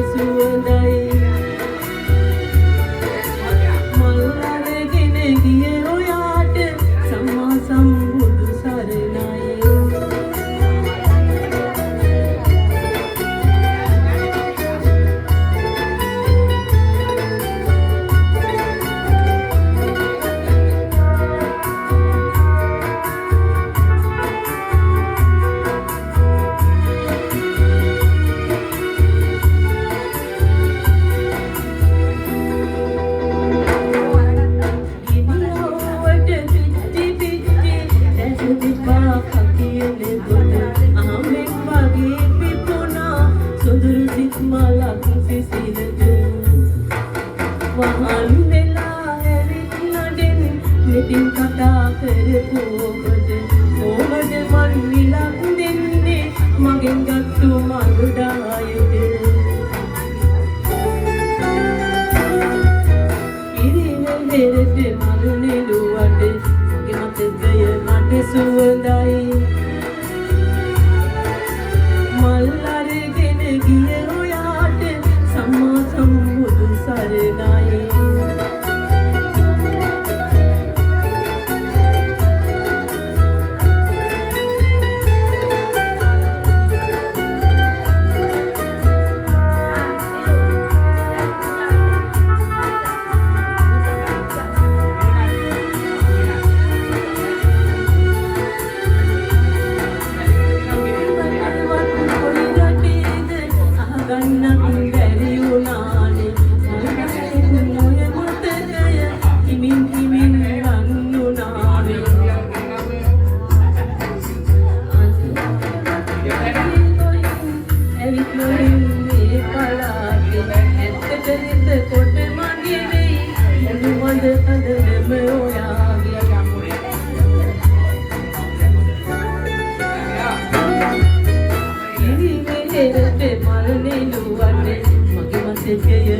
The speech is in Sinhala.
සුවඳයි මල් අරගෙන ගියේ ඔයාට සම්මා සම්බුදු සරණයි වහන් වෙලා ඇවිත් නඩෙන් මෙතින් කතා කරපු ඔබට කොහොමද මන් විලක් දෙන්නේ මගෙන් ගත්තු මල් දායුද ඉරිවෙල් දෙරට මල් නෙළුවට මගේ මතකය මට සුවඳයි මල් අරගෙන ගියේ ඔයාට සම්මා සම්බුදු සරණයි මල් නෙළුවට මගේ මතකය